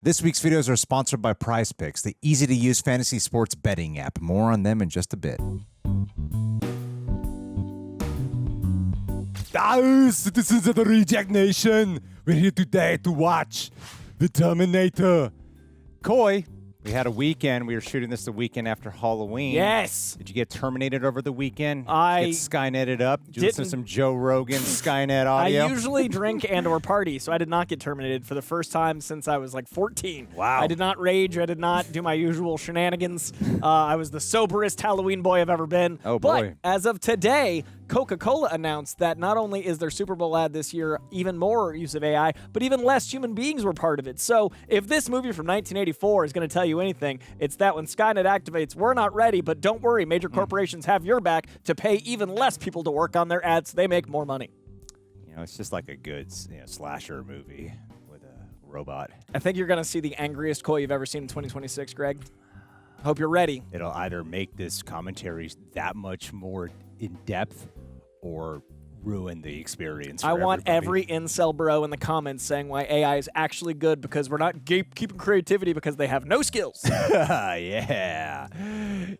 This week's videos are sponsored by Prize Picks, the easy-to-use fantasy sports betting app. More on them in just a bit. Citizens of the Reject Nation, we're here today to watch the Terminator. Coy, we had a weekend. We were shooting this the weekend after Halloween. Yes. Did you get terminated over the weekend? I get Skynetted up? Did you listen to some Joe Rogan Skynet audio? I usually drink and or party, so I did not get terminated for the first time since I was like 14. Wow. I did not rage. I did not do my usual shenanigans. I was the soberest Halloween boy I've ever been. Oh, boy. But as of today, Coca-Cola announced that not only is their Super Bowl ad this year even more use of AI, but even less human beings were part of it. So if this movie from 1984 is going to tell you anything, it's that when Skynet activates, we're not ready, but don't worry, major corporations have your back to pay even less people to work on their ads so they make more money. You know, it's just like a good slasher movie with a robot. I think you're going to see the angriest Coy you've ever seen in 2026, Greg. Hope you're ready. It'll either make this commentary that much more in-depth or ruin the experience for I want everybody. every incel bro in the comments saying why AI is actually good because we're not keeping creativity because they have no skills. Yeah.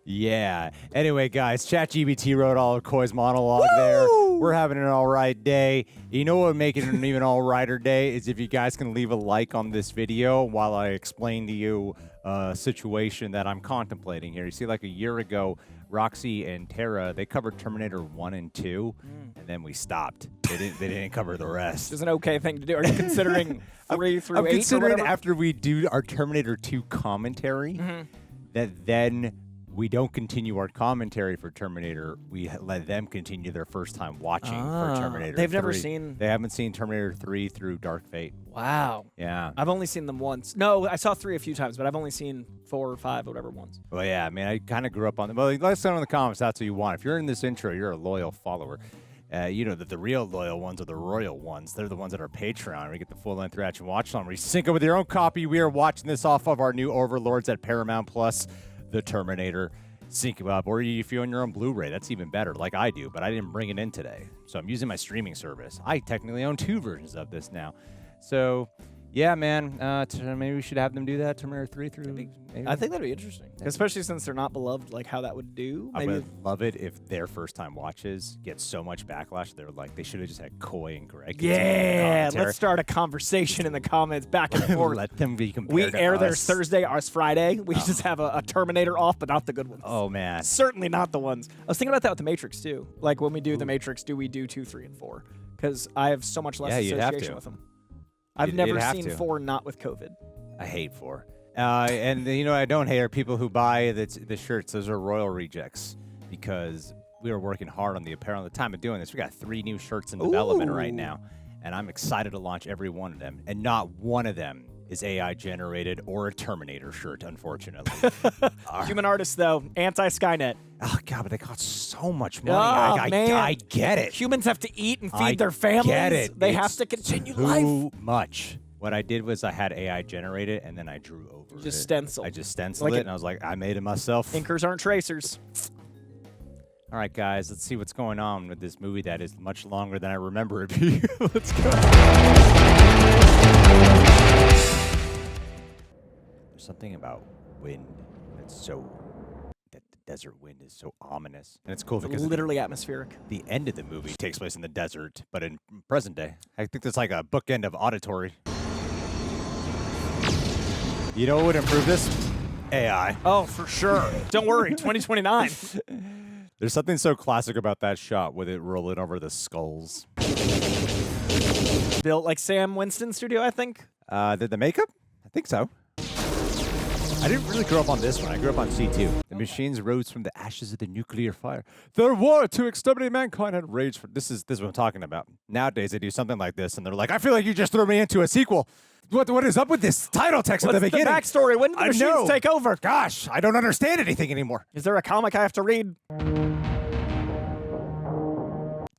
Yeah. Anyway, guys, ChatGPT wrote all of Coy's monologue there. We're having an all right day. You know what would make it an even all righter day is if you guys can leave a like on this video while I explain to you a situation that I'm contemplating here. You see, like a year ago, Roxy and Tara, they covered Terminator 1 and 2, and then we stopped. They didn't cover the rest. It's an okay thing to do. Are you considering 3 through 8 I'm or considering whatever? after we do our Terminator 2 commentary, that then we don't continue our commentary for Terminator. We let them continue their first time watching for Terminator 3. They've never seen... They haven't seen Terminator 3 through Dark Fate. Wow. Yeah. I've only seen them once. No, I saw 3 a few times, but I've only seen 4 or 5 or whatever once. Well, yeah, I mean, I kind of grew up on them. Well, let us know in the comments. That's what you want. If you're in this intro, you're a loyal follower. You know that the real loyal ones are the royal ones. They're the ones that are Patreon. We get the full-length reaction watch on where you sync it with your own copy. We are watching this off of our new overlords at Paramount Plus, The Terminator. Sync it up, or if you own your own Blu-ray, that's even better, like I do, but I didn't bring it in today. So I'm using my streaming service. I technically own 2 versions of this now. So, yeah, man, maybe we should have them do that, Terminator 3 through... maybe. I think that'd be interesting, especially since they're not beloved, like how that would do. Maybe. I would love it if their first-time watches get so much backlash. They're like, they should have just had Coy and Greg. Yeah, let's start a conversation in the comments back and forth. Let them be compared We to air us. theirs Thursday, ours Friday. We just have a Terminator off, but not the good ones. Oh, man. Certainly not the ones. I was thinking about that with the Matrix, too. Like, when we do the Matrix, do we do 2, 3, and 4? Because I have so much less association with them. I've never seen 4 not with COVID. I hate 4. And, you know, I don't hate are people who buy the shirts. Those are royal rejects because we were working hard on the apparel at the time of doing this. We got 3 new shirts in development right now, and I'm excited to launch every one of them. And not one of them is AI generated or a Terminator shirt, unfortunately. Human artists, though, anti-Skynet. Oh, God, but they cost so much money. Oh, man. I get it. Humans have to eat and feed their families. Get it. They It's have to continue too life. much. What I did was I had AI generate it, and then I drew over it. Just stencil. I just stenciled it, and I was like, I made it myself. Inkers aren't tracers. All right, guys, let's see what's going on with this movie that is much longer than I remember it being. Let's go. There's something about wind that's so... that the desert wind is so ominous. And it's cool because... Literally atmospheric. the end of the movie takes place in the desert, but in present day. I think that's like a bookend of auditory. You know what would improve this? AI. Oh, for sure. Don't worry, 2029. There's something so classic about that shot with it rolling over the skulls. Built like Sam Winston Studio, I think. The makeup? I think so. I didn't really grow up on this one. I grew up on C2. The machines rose from the ashes of the nuclear fire. Their war to exterminate mankind had raged for... This is what I'm talking about. Nowadays, they do something like this, and they're like, I feel like you just threw me into a sequel. What is up with this title text at the beginning? What's the backstory? When did the machines take over? Gosh, I don't understand anything anymore. Is there a comic I have to read?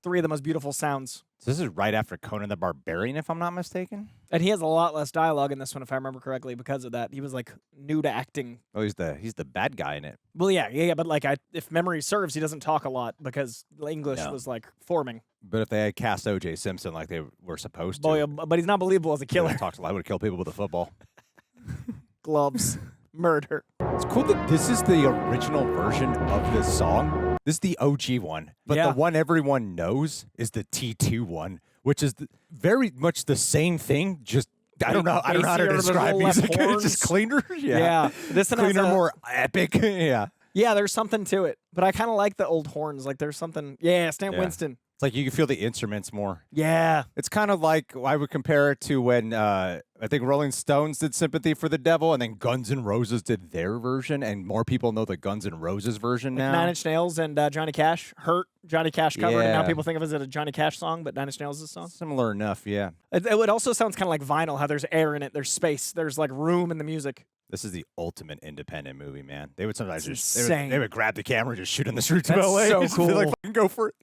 3 of the most beautiful sounds. So this is right after Conan the Barbarian, if I'm not mistaken? And he has a lot less dialogue in this one, if I remember correctly, because of that. He was, like, new to acting. Oh, he's the bad guy in it. Well, yeah, but, like, if memory serves, he doesn't talk a lot because English was, like, forming. But if they had cast O.J. Simpson like they were supposed to... Boy, but he's not believable as a killer. I would have killed people with a football. gloves, murder. It's cool that this is the original version of this song. This is the OG one, but Yeah. the one everyone knows is the T2 one, which is very much the same thing. Just I don't know how to Bassier, describe little left music. It's horns. just cleaner. Yeah. This one has cleaner, a- more epic. Yeah. Yeah, there's something to it. But I kind of like the old horns. Like there's something. Yeah, Stan Yeah. Winston. It's like you can feel the instruments more. Yeah. It's kind of like I would compare it to when I think Rolling Stones did "Sympathy for the Devil," and then Guns N' Roses did their version, and more people know the Guns N' Roses version now. Nine Inch Nails and Johnny Cash. Hurt. Johnny Cash covered, and now Yeah. people think of it as a Johnny Cash song, but Nine Inch Nails is a song. Similar enough, yeah. It also sounds kind of like vinyl, how there's air in it, there's space, there's like room in the music. This is the ultimate independent movie, man. They would sometimes It's just insane. they would grab the camera and just shoot in the streets That's of LA. so Just be like, cool. fucking go for it.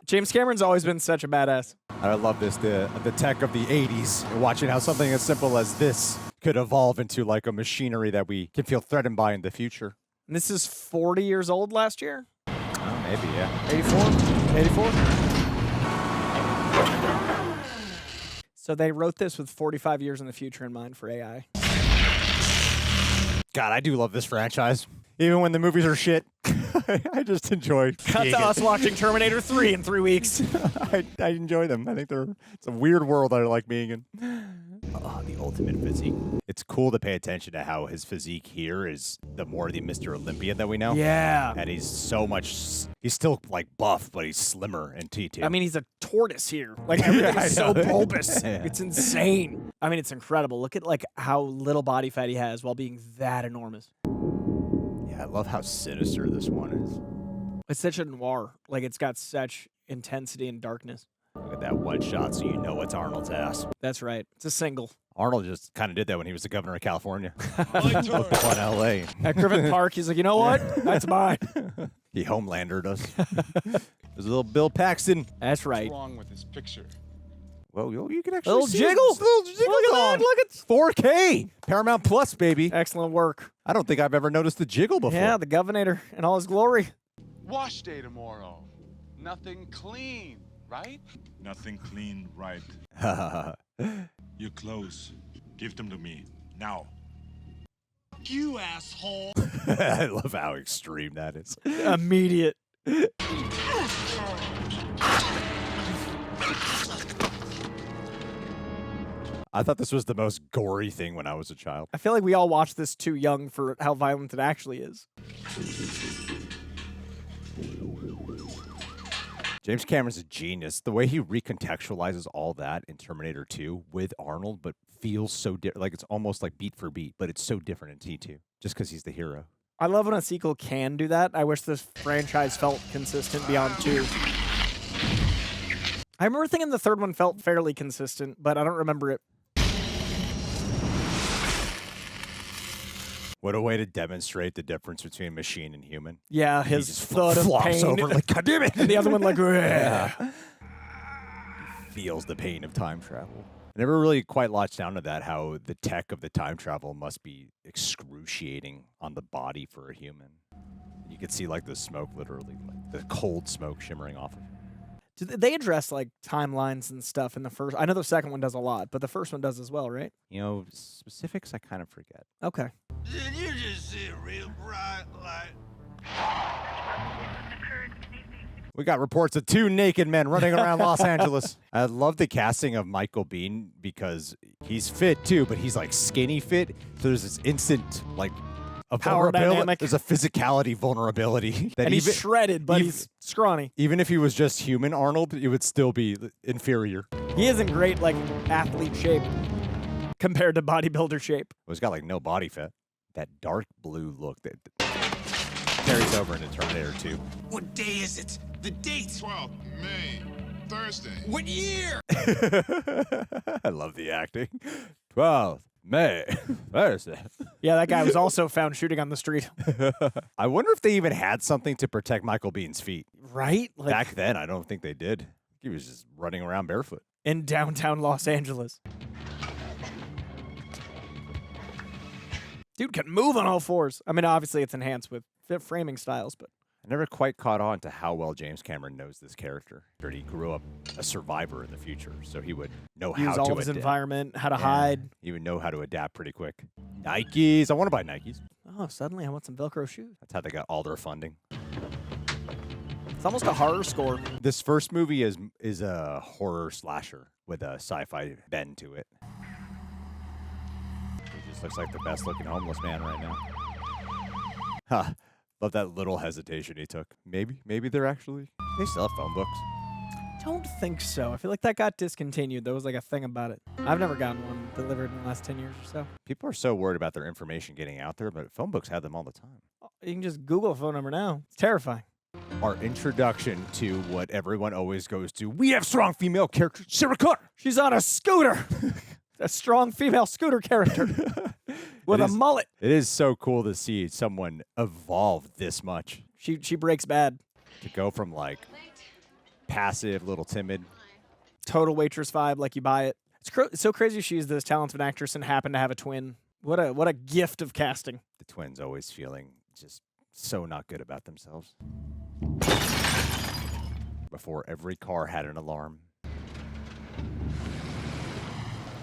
James Cameron's always been such a badass. I love this, the tech of the 80s, and watching how something as simple as this could evolve into like a machinery that we can feel threatened by in the future. And this is 40 years old last year? Oh, maybe, yeah. 84? 84? So they wrote this with 45 years in the future in mind for AI. God, I do love this franchise. Even when the movies are shit, I just enjoy Cut seeing to it. us watching Terminator 3 in 3 weeks. I enjoy them. I think it's a weird world I like being in. Oh, the ultimate physique. It's cool to pay attention to how his physique here is the more the Mr. Olympia that we know. Yeah. And he's still like buff, but he's slimmer in T2. I mean, he's a tortoise here. Like, everything I is so know. bulbous. Yeah. It's insane. I mean, it's incredible. Look at, like, how little body fat he has while being that enormous. Yeah, I love how sinister this one is. It's such a noir. Like, it's got such intensity and darkness. Look at that one shot so you know it's Arnold's ass. That's right. It's a single. Arnold just kind of did that when he was the governor of California. Looked upon L.A. At Griffith Park, he's like, you know what? That's mine. He homelandered us. There's a little Bill Paxton. That's right. What's wrong with this picture? Well, you can actually Little see jiggle. it. Little jiggle Look at on. that. Look at 4K. Paramount Plus, baby. Excellent work. I don't think I've ever noticed the jiggle before. Yeah, the Governor in all his glory. Wash day tomorrow. Nothing clean, right? Nothing clean, right? Your clothes. Give them to me. Now. You asshole. I love how extreme that is. Immediate. I thought this was the most gory thing when I was a child. I feel like we all watched this too young for how violent it actually is. James Cameron's a genius. The way he recontextualizes all that in Terminator 2 with Arnold, but feels so different. Like it's almost like beat for beat, but it's so different in T2 just because he's the hero. I love when a sequel can do that. I wish this franchise felt consistent beyond 2. I remember thinking the third one felt fairly consistent, but I don't remember it. What a way to demonstrate the difference between machine and human. Yeah, He his just thud of flops pain. over like, God damn it. And the other one like, Yeah. Feels the pain of time travel. I never really quite latched down to that, how the tech of the time travel must be excruciating on the body for a human. You could see like the smoke, literally, like the cold smoke shimmering off of it. Do they address like timelines and stuff in the first? I know the second one does a lot, but the first one does as well, right? You know, specifics I kind of forget. Okay. Did you just see a real bright light? We got reports of 2 naked men running around Los Angeles. I love the casting of Michael Biehn because he's fit too, but he's like skinny fit. So there's this instant like a Power vulnerability. dynamic. There's a physicality vulnerability that And he's even, shredded, but even- he's scrawny. even if he was just human Arnold, it would still be inferior. He is in great like athlete shape compared to bodybuilder shape. Well, he's got like no body fat. That dark blue look that carries over into Terminator 2. What day is it? The date? 12th May. Thursday. What year? I love the acting. 12th May. Thursday. Yeah, that guy was also found shooting on the street. I wonder if they even had something to protect Michael Bihn's feet. Right? Like Back then, I don't think they did. He was just running around barefoot. in downtown Los Angeles. Dude can move on all fours. I mean, obviously it's enhanced with framing styles, but I never quite caught on to how well James Cameron knows this character. He grew up a survivor in the future, so he would know how Use to all of his adapt. environment, how to Yeah, hide. He would know how to adapt pretty quick. Nikes. I want to buy Nikes. Oh, suddenly I want some Velcro shoes. That's how they got all their funding. It's almost a horror score. This first movie is a horror slasher with a sci-fi bend to it. He just looks like the best looking homeless man right now. Huh. Love that little hesitation he took. Maybe they're actually. They still have phone books. Don't think so. I feel like that got discontinued. There was like a thing about it. I've never gotten one delivered in the last 10 years or so. People are so worried about their information getting out there, but phone books have them all the time. You can just Google a phone number now. It's terrifying. Our introduction to what everyone always goes to. We have strong female characters. Sarah Connor. She's on a scooter. A strong female scooter character with a mullet. It is so cool to see someone evolve this much. She breaks bad. To go from like passive, little timid. Total waitress vibe, like you buy it. It's so crazy she's this talented actress and happened to have a twin. What a gift of casting. The twins always feeling just so not good about themselves. Before every car had an alarm.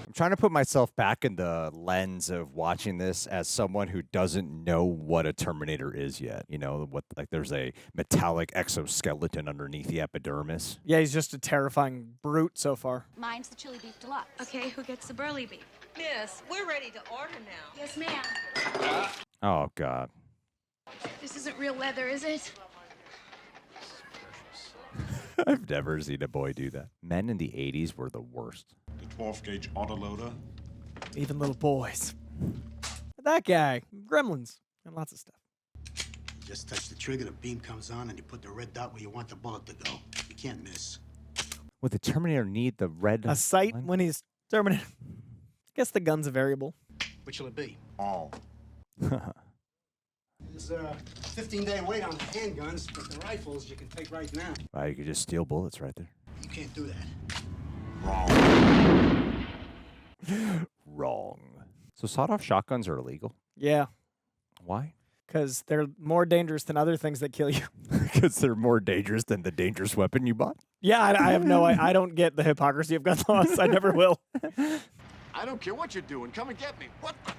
I'm trying to put myself back in the lens of watching this as someone who doesn't know what a Terminator is yet. You know, what like there's a metallic exoskeleton underneath the epidermis. Yeah, he's just a terrifying brute so far. Mine's the chili beef deluxe. Okay, who gets the burly beef? Miss, we're ready to order now. Yes, ma'am. Oh, God. This isn't real leather, is it? I've never seen a boy do that. Men in the 80s were the worst. The 12-gauge autoloader. Even little boys. That guy. Gremlins. And lots of stuff. You just touch the trigger, the beam comes on, and you put the red dot where you want the bullet to go. You can't miss. Would the Terminator need the red... A sight line? when he's Terminator. I guess the gun's a variable. Which will it be? All. There's a 15-day wait on the handguns, but the rifles you can take right now. Wow, you could just steal bullets right there. You can't do that. Wrong. Wrong. So sawed-off shotguns are illegal? Yeah, Why? because they're more dangerous than other things that kill you. Because they're more dangerous than the dangerous weapon you bought? Yeah, I have no I don't get the hypocrisy of gun laws. I never will. I don't care what you're doing. Come and get me. What the?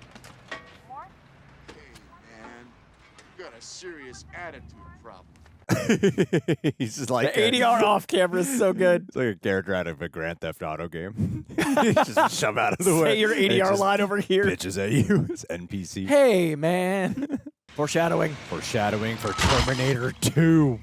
Hey, man. You got a serious attitude problem. He's just like The ADR off camera is so good. It's like a character out of a Grand Theft Auto game. Just shove out of the way. Say your and it ADR just line over here. bitches at you. It's NPC. Hey, man. Foreshadowing. Foreshadowing for Terminator 2.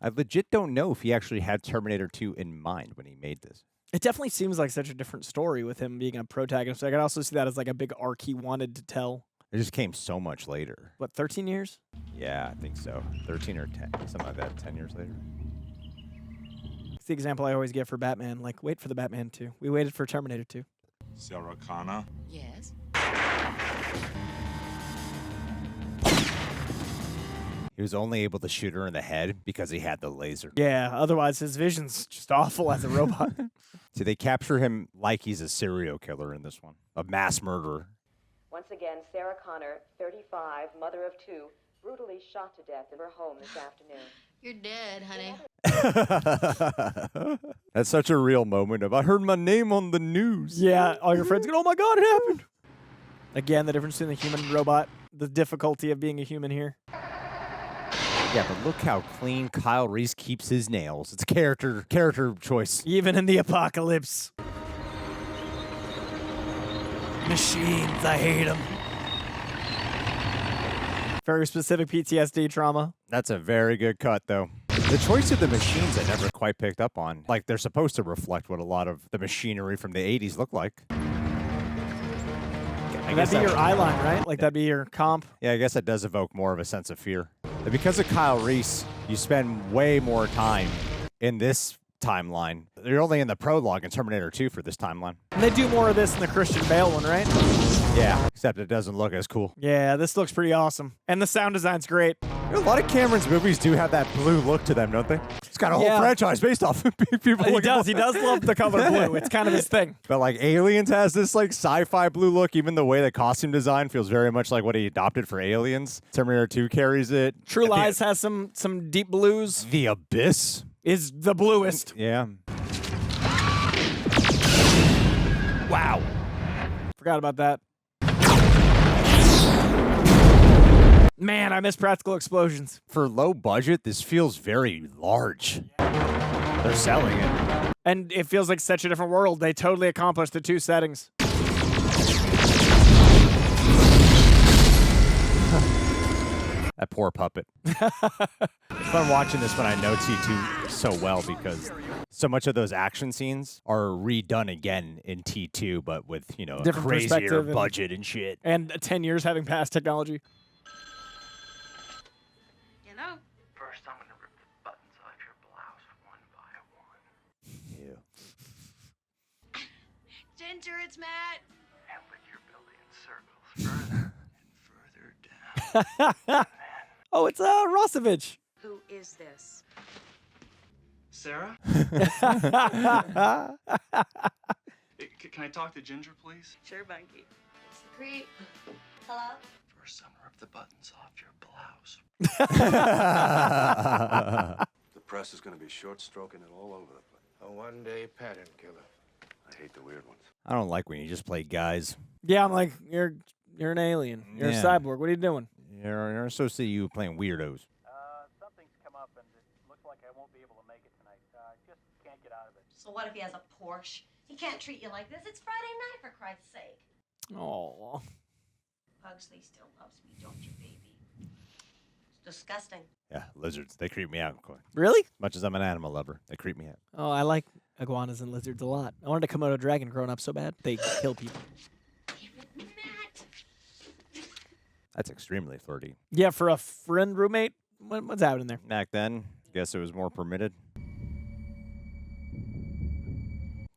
I legit don't know if he actually had Terminator 2 in mind when he made this. It definitely seems like such a different story with him being a protagonist. I could also see that as like a big arc he wanted to tell. It just came so much later. What, 13 years? Yeah, I think so. 13 or 10, something like that, 10 years later. It's the example I always get for Batman. Like, wait for the Batman 2. We waited for Terminator 2. Sarah Connor. Yes. He was only able to shoot her in the head because he had the laser. Yeah, otherwise his vision's just awful as a robot. So they capture him like he's a serial killer in this one, a mass murderer. Once again, Sarah Connor, 35, mother of two, brutally shot to death in her home this afternoon. You're dead, honey. That's such a real moment of, I heard my name on the news. Yeah, all your friends go, oh my God, it happened. Again, the difference between the human and robot, the difficulty of being a human here. Yeah, but look how clean Kyle Reese keeps his nails. It's character choice. Even in the apocalypse. Machines, I hate them. Very specific PTSD trauma. That's a very good cut, though. The choice of the machines I never quite picked up on. Like, they're supposed to reflect what a lot of the machinery from the 80s look like. That'd be your eye line, right? Like, that'd be your comp. Yeah, I guess it does evoke more of a sense of fear. And because of Kyle Reese, you spend way more time in this timeline. You're only in the prologue in Terminator 2 for this timeline. And they do more of this in the Christian Bale one, right? Yeah, except it doesn't look as cool. Yeah, this looks pretty awesome. And the sound design's great. A lot of Cameron's movies do have that blue look to them, don't they? It's got a whole franchise based off of people. He does. He does love the color blue. It's kind of his thing. But like Aliens has this like sci-fi blue look. Even the way the costume design feels very much like what he adopted for Aliens. Terminator 2 carries it. True Lies has some deep blues. The Abyss is the bluest. Yeah. Wow. Forgot about that. Man, I miss practical explosions. For low budget, this feels very large. They're selling it. And it feels like such a different world. They totally accomplished the 2 settings. That poor puppet. It's fun watching this when I know T2 so well because so much of those action scenes are redone again in T2, but with, you know, a Different crazier budget and shit. And 10 years having passed technology. You know? First, I'm gonna rip the buttons off your blouse one by one. Ew. Ginger, it's Matt. And with your belly in circles further and further down. Oh, it's Rosovich. Who is this? Sarah? Can I talk to Ginger, please? Sure, Bunky. It's the creep. Hello? First, I'm gonna rip the buttons off your blouse. The press is going to be short-stroking it all over the place. A one-day pattern killer. I hate the weird ones. I don't like when you just play guys. Yeah, I'm like, you're an alien. You're a cyborg. What are you doing? You're supposed to see you playing weirdos. Something's come up and it looks like I won't be able to make it tonight. Just can't get out of it. So what if he has a Porsche? He can't treat you like this. It's Friday night, for Christ's sake. Oh. Pugsley still loves me, don't you, baby? It's disgusting. Yeah, lizards. They creep me out. Really? As much as I'm an animal lover, they creep me out. Oh, I like iguanas and lizards a lot. I wanted a Komodo dragon growing up so bad. They kill people. That's extremely flirty. Yeah, for a friend roommate, what's happening there? Back then, guess it was more permitted.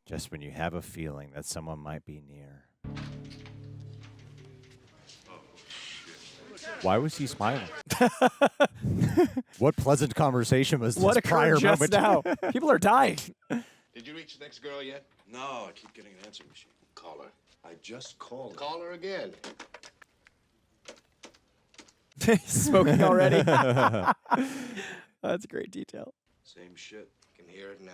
Just when you have a feeling that someone might be near. Why was he smiling? What pleasant conversation was this What prior occurred just moment? now? People are dying. Did you reach the next girl yet? No, I keep getting an answer machine. Call her. I just called her. Call her again. He's smoking already. That's a great detail. Same shit. Can hear it now.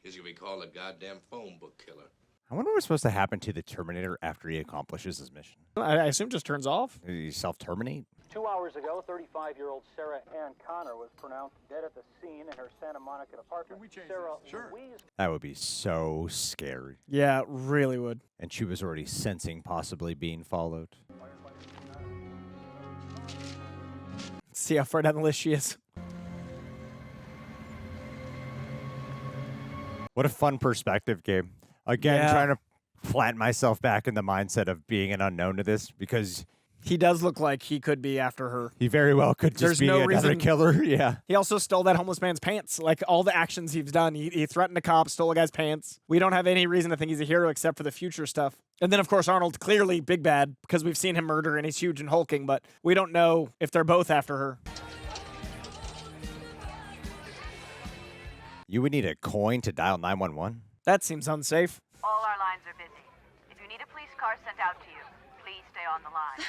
He's gonna be called a goddamn phone book killer. I wonder what's supposed to happen to the Terminator after he accomplishes his mission. I assume just turns off. Did he self-terminate? 2 hours ago, 35-year-old Sarah Ann Connor was pronounced dead at the scene in her Santa Monica apartment. Sarah Louise. That would be so scary. Yeah, it really would. And she was already sensing possibly being followed. See how far down the list she is. What a fun perspective, Gabe. Again, Yeah. trying to plant myself back in the mindset of being an unknown to this because He does look like he could be after her. he very well could just There's be no another reason- killer. Yeah. He also stole that homeless man's pants. Like, all the actions he's done. He threatened a cop, stole a guy's pants. We don't have any reason to think he's a hero except for the future stuff. And then, of course, Arnold, clearly big bad, because we've seen him murder and he's huge and hulking, but we don't know if they're both after her. You would need a coin to dial 911? That seems unsafe. All our lines are busy. If you need a police car sent out to you, please stay on the line.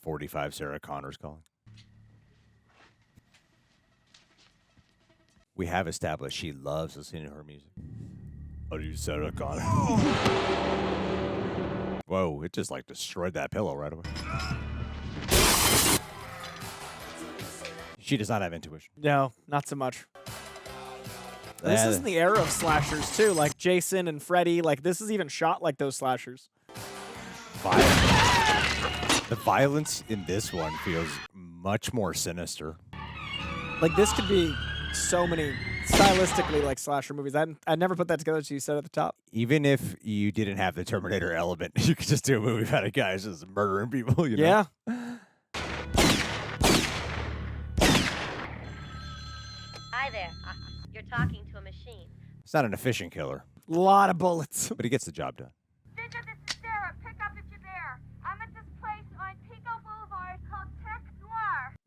45 Sarah Connor's calling. We have established she loves listening to her music. Oh, you Sarah Connor. Whoa, it just like destroyed that pillow right away. She does not have intuition. No, not so much. This is in the era of slashers, too. Like Jason and Freddy. Like, this is even shot like those slashers. The violence in this one feels much more sinister. Like, this could be so many stylistically like slasher movies. I never put that together until you said at the top. Even if you didn't have the Terminator element, you could just do a movie about a guy just murdering people, you know? Yeah. Hi there. You're talking to a machine. It's not an efficient killer, A lot of bullets. but he gets the job done. Ginger, this is Sarah. Pick up if you're there. I'm at this place on Pico Boulevard called Tech Noir.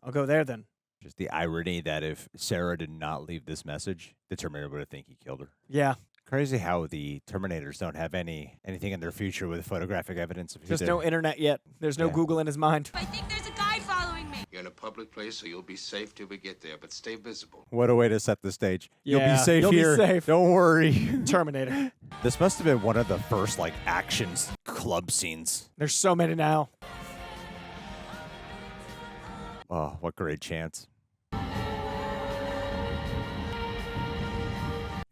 I'll go there then. Just the irony that if Sarah did not leave this message, the Terminator would have think he killed her. Yeah. Crazy how the Terminators don't have anything in their future with photographic evidence of who There's no internet yet. There's no Google in his mind. I think there's a guy following me. You're in a public place, so you'll be safe till we get there, but stay visible. What a way to set the stage. You'll be Yeah, safe you'll be here. safe. Don't worry. Terminator. This must have been one of the first like actions club scenes. There's so many now. Oh, what great chance.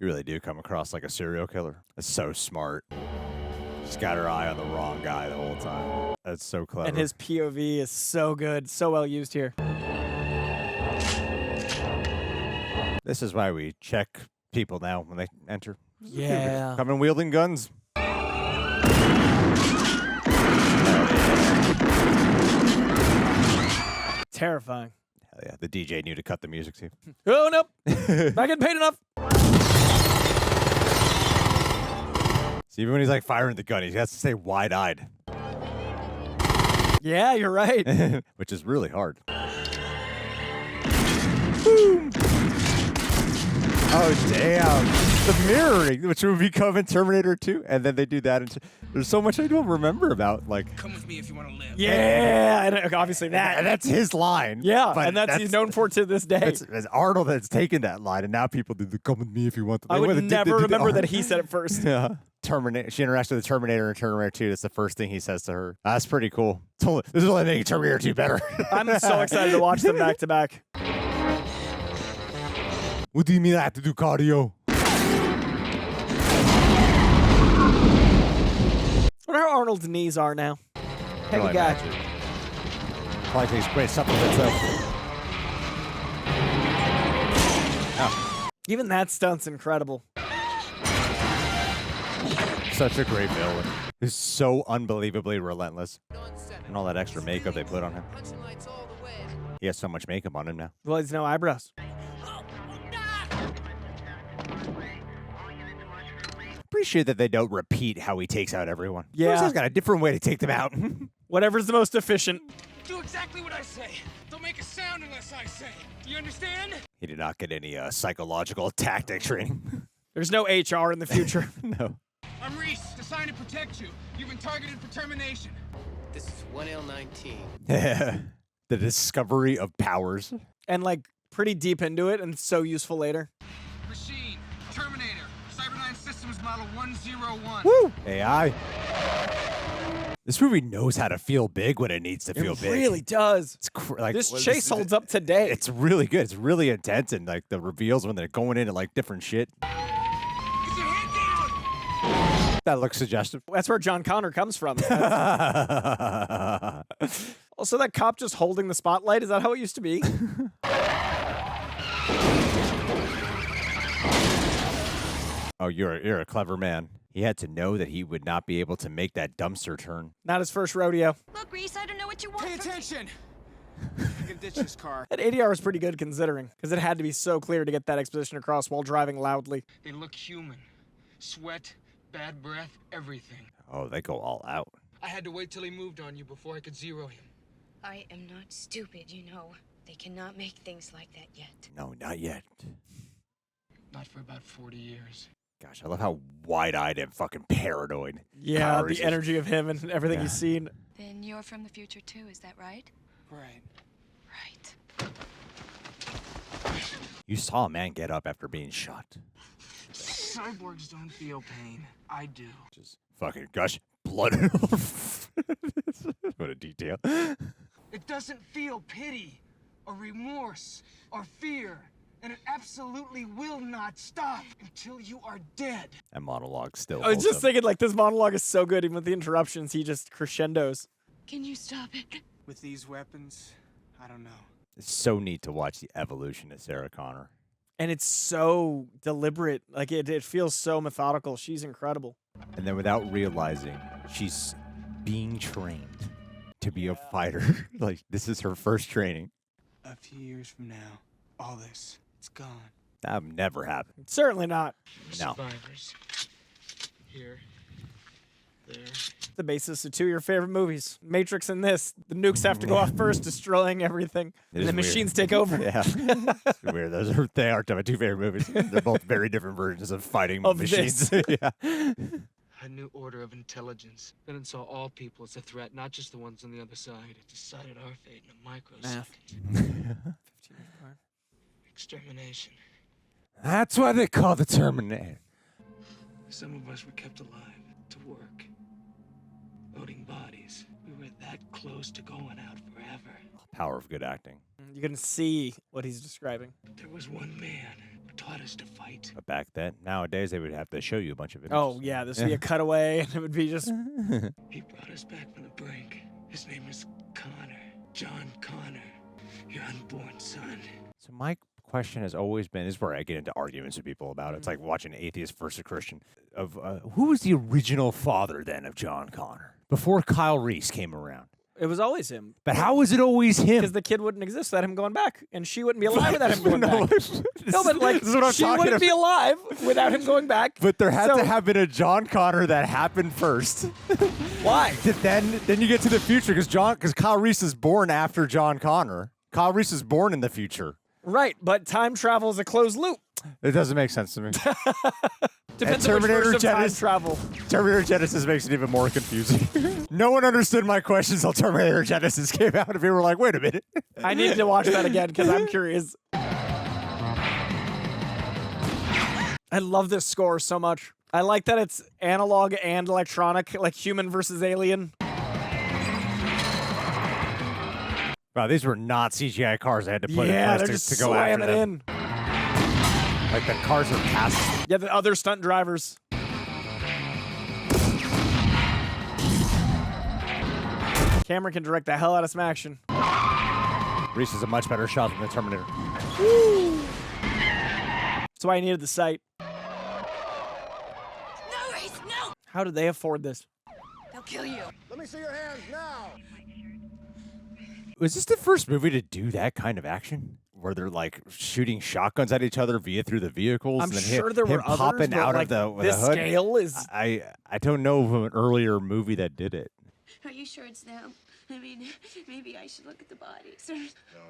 You really do come across like a serial killer. That's so smart. She's got her eye on the wrong guy the whole time. That's so clever. And his POV is so good. So well used here. This is why we check people now when they enter. Yeah. Coming wielding guns. Terrifying. Hell yeah. The DJ knew to cut the music too. Oh, nope. Not getting paid enough. See, even when he's like firing the gun, he has to stay wide-eyed. Yeah, you're right. Which is really hard. Oh, damn. The mirroring, which would become in Terminator 2. And then they do that. There's so much I don't remember about. Like, come with me if you want to live. Yeah, and obviously that. And that's his line. Yeah, but and that's he's known for to this day. It's Arnold that's taken that line, and now people do the come with me if you want to. I would never remember that he said it first. Yeah. Terminator. She interacts with the Terminator in Terminator 2. That's the first thing he says to her. That's pretty cool. This is only making Terminator 2 better. I'm so excited to watch them back to back. What do you mean I have to do cardio? I wonder how Arnold's knees are now. Heavy guy. Probably takes great supplements though. Even that stunt's incredible. Such a great villain. He's so unbelievably relentless. And all that extra makeup they put on him. He has so much makeup on him now. Well, he's no eyebrows. Appreciate that they don't repeat how he takes out everyone. Yeah. He's got a different way to take them out. Whatever's the most efficient. Do exactly what I say. Don't make a sound unless I say. Do you understand? He did not get any psychological tactic training. There's no HR in the future. No. I'm Reese, assigned to protect you. You've been targeted for termination. This is 1L19. The discovery of powers. And like pretty deep into it and so useful later. Machine, Terminator, Cyberdyne Systems Model 101. Woo! AI. This movie knows how to feel big when it needs to feel big. It really does. It's like this chase holds up today. It's really good. It's really intense, and like the reveals when they're going into like different shit. That looks suggestive. That's where John Connor comes from. Also, that cop just holding the spotlight, is that how it used to be? Oh, you're a clever man. He had to know that he would not be able to make that dumpster turn. Not his first rodeo. Look, Reese, I don't know what you want. Pay attention. I can ditch this car. That ADR was pretty good considering, because it had to be so clear to get that exposition across while driving loudly. They look human. Sweat, bad breath, everything. Oh, they go all out. I had to wait till he moved on you before I could zero him. I am not stupid, you know. They cannot make things like that yet. No, not yet. Not for about 40 years. Gosh, I love how wide-eyed and fucking paranoid. Yeah, Connor is. the energy of him and everything he's seen. Then you're from the future too, is that right? Right. Right. You saw a man get up after being shot. Cyborgs don't feel pain. I do. Just fucking gush blood. What a detail. It doesn't feel pity or remorse or fear. And it absolutely will not stop until you are dead. That monologue still. I was holds just up. thinking, like, this monologue is so good, even with the interruptions, he just crescendos. Can you stop it? With these weapons, I don't know. It's so neat to watch the evolution of Sarah Connor. And it's so deliberate. Like, it feels so methodical. She's incredible. And then without realizing, she's being trained to be a fighter. Like, this is her first training. A few years from now, all this, it's gone. That would never happen. Certainly not. No. Survivors. Here. there. The basis of two of your favorite movies, Matrix and this. The nukes have to go off first, destroying everything, and the machines take over. Yeah, it's weird. They are my two favorite movies. They're both very different versions of fighting machines. Yeah. A new order of intelligence. Then it saw all people as a threat, not just the ones on the other side. It decided our fate in a microsecond. Extermination. That's why they call the Terminator. Some of us were kept alive to work. Loading bodies. We were that close to going out forever. Power of good acting. You can see what he's describing. There was one man who taught us to fight. But back then, nowadays, they would have to show you a bunch of videos. Oh, yeah, this would be a cutaway, and it would be just... He brought us back from the brink. His name is Connor. John Connor. Your unborn son. So my question has always been, this is where I get into arguments with people about it. It's like watching an atheist versus a Christian. Of who was the original father then of John Connor? Before Kyle Reese came around. It was always him. But how was it always him? Because the kid wouldn't exist without him going back, and she wouldn't be alive without him going back. No, but this is what I'm she talking wouldn't about. be alive without him going back. But there had to have been a John Connor that happened first. Why? Then you get to the future because Kyle Reese is born after John Connor. Kyle Reese is born in the future. Right, but time travel is a closed loop. It doesn't make sense to me. Depends on which version of time travel. Terminator Genesis makes it even more confusing. No one understood my questions until Terminator Genesis came out, and people were like, wait a minute. I need to watch that again because I'm curious. I love this score so much. I like that it's analog and electronic, like human versus alien. Wow, these were not CGI cars. I had to put Yeah, in they're place just to go after slamming them. in. Like the cars are cast. Yeah, the other stunt drivers. Cameron can direct the hell out of some action. Reese is a much better shot than the Terminator. Woo! That's why I needed the sight. No, Reese, no! How did they afford this? They'll kill you. Let me see your hands now. Was this the first movie to do that kind of action? Where they're like shooting shotguns at each other through the vehicles? I'm and then sure there were him popping others, out but of the this hood? scale is... I don't know of an earlier movie that did it. Are you sure it's them? I mean, maybe I should look at the bodies. No,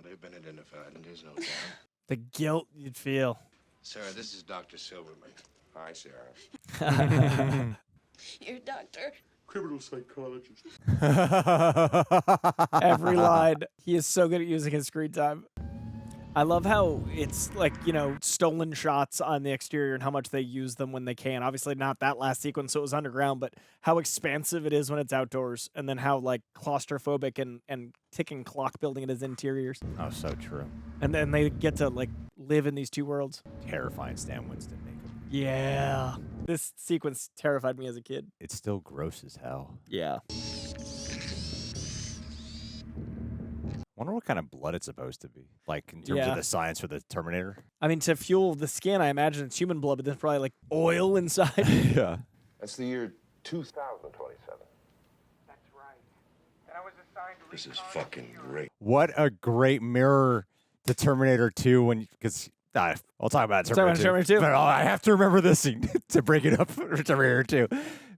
they've been identified, and there's no doubt. The guilt you'd feel. Sarah, this is Dr. Silverman. Hi, Sarah. Your doctor. Criminal psychologist. Every line. He is so good at using his screen time. I love how it's like, you know, stolen shots on the exterior and how much they use them when they can. Obviously not that last sequence, so it was underground, but how expansive it is when it's outdoors, and then how like claustrophobic and ticking clock building it is interiors. Oh, so true. And then they get to like live in these two worlds. Terrifying Stan Winston makeup. Yeah. This sequence terrified me as a kid. It's still gross as hell. Yeah. Wonder what kind of blood it's supposed to be. Like, in terms of the science for the Terminator. I mean, to fuel the skin, I imagine it's human blood, but there's probably like oil inside. Yeah. That's the year 2027. That's right. And I was assigned to This is fucking great. What a great mirror to Terminator 2 because I'll talk about Terminator 2. But I have to remember this scene to break it up for Terminator 2.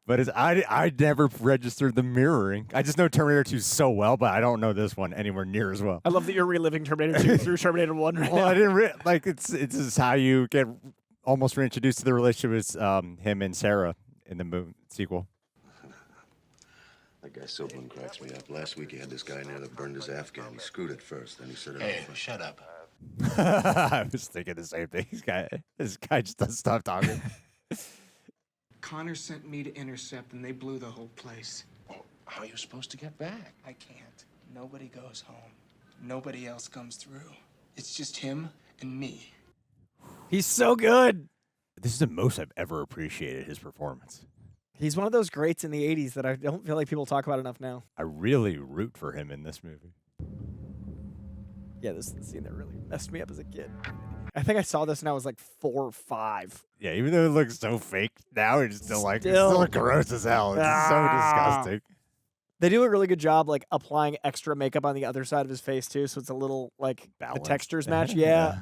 But I never registered the mirroring. I just know Terminator 2 so well, but I don't know this one anywhere near as well. I love that you're reliving Terminator 2 through Terminator 1 right now. I didn't it's just how you get almost reintroduced to the relationship with him and Sarah in the sequel. That guy Silverman cracks me up. Last week he had this guy in there that burned his Afghan. He screwed it first, then he said it over. Shut up. I was thinking the same thing. This guy just doesn't stop talking. Connor sent me to intercept, and they blew the whole place. Well, how are you supposed to get back? I can't. Nobody goes home. Nobody else comes through. It's just him and me. He's so good. This is the most I've ever appreciated his performance. He's one of those greats in the 80s that I don't feel like people talk about enough now. I really root for him in this movie. Yeah, this is the scene that really messed me up as a kid. I think I saw this when I was like 4 or 5. Yeah, even though it looks so fake now, it's still gross as hell. It's so disgusting. They do a really good job like applying extra makeup on the other side of his face too, so it's a little like balanced. The textures match. Yeah.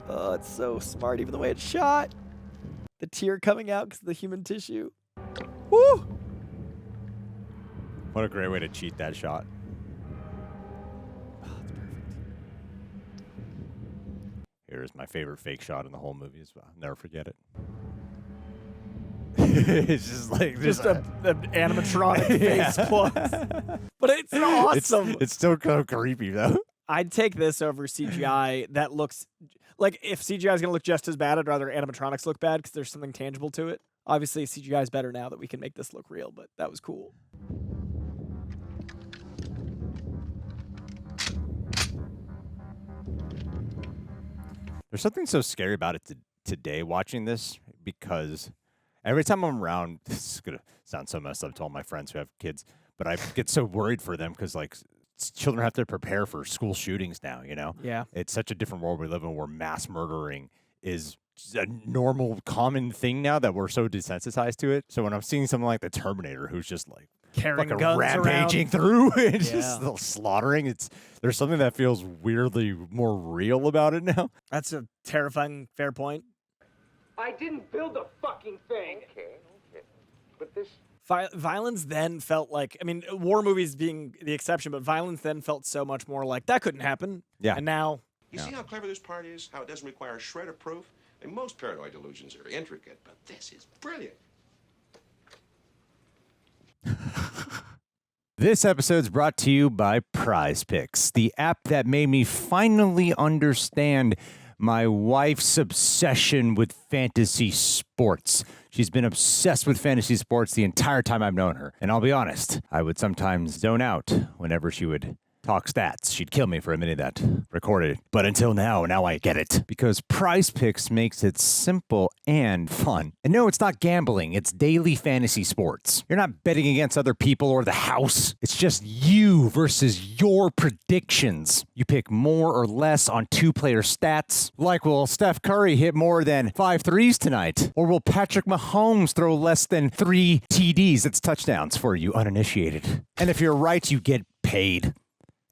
Oh, it's so smart, even the way it's shot. The tear coming out because of the human tissue. Woo! What a great way to cheat that shot. Oh, it's perfect. Here's my favorite fake shot in the whole movie as well. I'll never forget it. It's just like just an animatronic face plus. But it's awesome. It's still kind of creepy though. I'd take this over CGI that looks like if CGI is going to look just as bad, I'd rather animatronics look bad because there's something tangible to it. Obviously, CGI is better now that we can make this look real, but that was cool. There's something so scary about it today watching this because every time I'm around, this is going to sound so messed up to all my friends who have kids, but I get so worried for them because, like, children have to prepare for school shootings now, you know? Yeah. It's such a different world we live in where mass murdering is a normal, common thing now that we're so desensitized to it. So when I'm seeing something like the Terminator who's just, like, carrying fucking guns rampaging around through and just slaughtering, there's something that feels weirdly more real about it now. That's a terrifying fair point. I didn't build a fucking thing. Okay. But this... Violence then felt like, I mean, war movies being the exception, but violence then felt so much more like that couldn't happen. Yeah. And now... You see how clever this part is? How it doesn't require a shred of proof? And most paranoid delusions are intricate, but this is brilliant. This episode's brought to you by Prize Picks, the app that made me finally understand my wife's obsession with fantasy sports. She's been obsessed with fantasy sports the entire time I've known her. And I'll be honest, I would sometimes zone out whenever she would talk stats. She'd kill me for a minute that recorded. But until now I get it. Because Prize Picks makes it simple and fun. And no, it's not gambling. It's daily fantasy sports. You're not betting against other people or the house. It's just you versus your predictions. You pick more or less on two-player stats. Like, will Steph Curry hit more than 5 threes tonight? Or will Patrick Mahomes throw less than 3 TDs? That's touchdowns for you uninitiated. And if you're right, you get paid.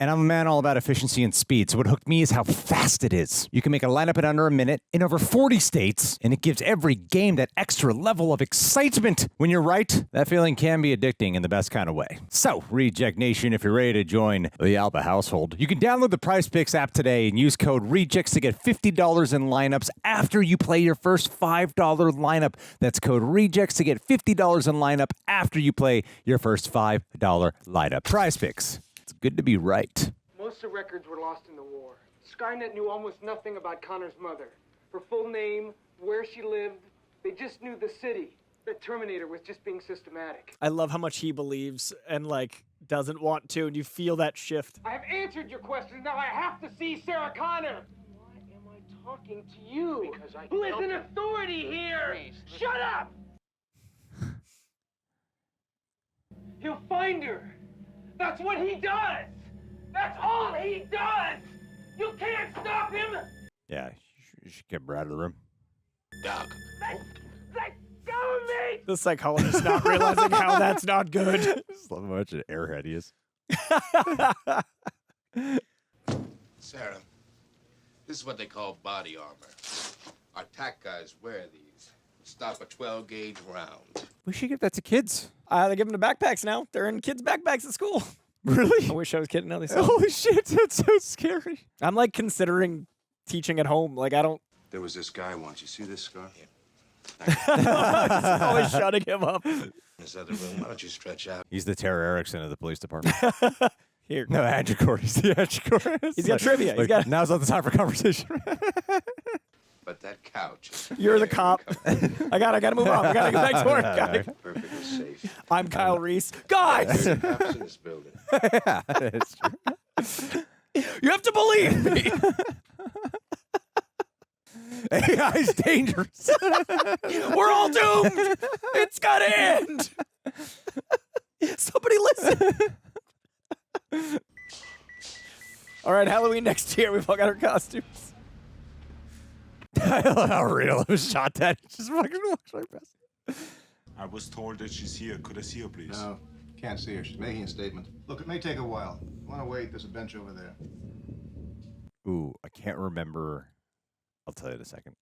And I'm a man all about efficiency and speed, so what hooked me is how fast it is. You can make a lineup in under a minute in over 40 states, and it gives every game that extra level of excitement. When you're right, that feeling can be addicting in the best kind of way. So, Reject Nation, if you're ready to join the Alba household, you can download the Prize Picks app today and use code REJECTS to get $50 in lineups after you play your first $5 lineup. That's code REJECTS to get $50 in lineup after you play your first $5 lineup. Prize Picks. It's good to be right. Most of the records were lost in the war. Skynet knew almost nothing about Connor's mother. Her full name, where she lived. They just knew the city. The Terminator was just being systematic. I love how much he believes and, like, doesn't want to, and you feel that shift. I have answered your question. Now I have to see Sarah Connor. Why am I talking to you? Because I Who is in authority here? Please, shut up! He'll find her. That's what he does! That's all he does! You can't stop him! Yeah, you should get her out of the room. Doug. Let go of me! The psychologist not realizing how that's not good. Just love how much an airhead he is. Sarah, this is what they call body armor. Our TAC guys wear these. Stop a 12-gauge round. We should give that to kids. They give them to backpacks now. They're in kids' backpacks at school. Really? I wish I was kidding. Now they sell. Holy shit, that's so scary. I'm like considering teaching at home. Like I don't. There was this guy once. You see this scar? Just always shutting him up. This other room, why don't you stretch out? He's the Tara Erickson of the police department. Here. No, Adjecor. He's the Adjecor. He's got trivia. Like, He's got. Now's not the time for conversation. But that couch. You're the cop. I gotta move on. I gotta get back to work. Perfectly safe. I'm Kyle Reese. Guys! There's cops in this building. Yeah, that's true. You have to believe me. AI's dangerous. We're all doomed. It's gotta end. Somebody listen. All right, Halloween next year. We've all got our costumes. I love how real it was shot that. It just fucking looks right past. I was told that she's here. Could I see her, please? No, can't see her. She's making a statement. Look, it may take a while. Want to wait? There's a bench over there. Ooh, I can't remember. I'll tell you in a second.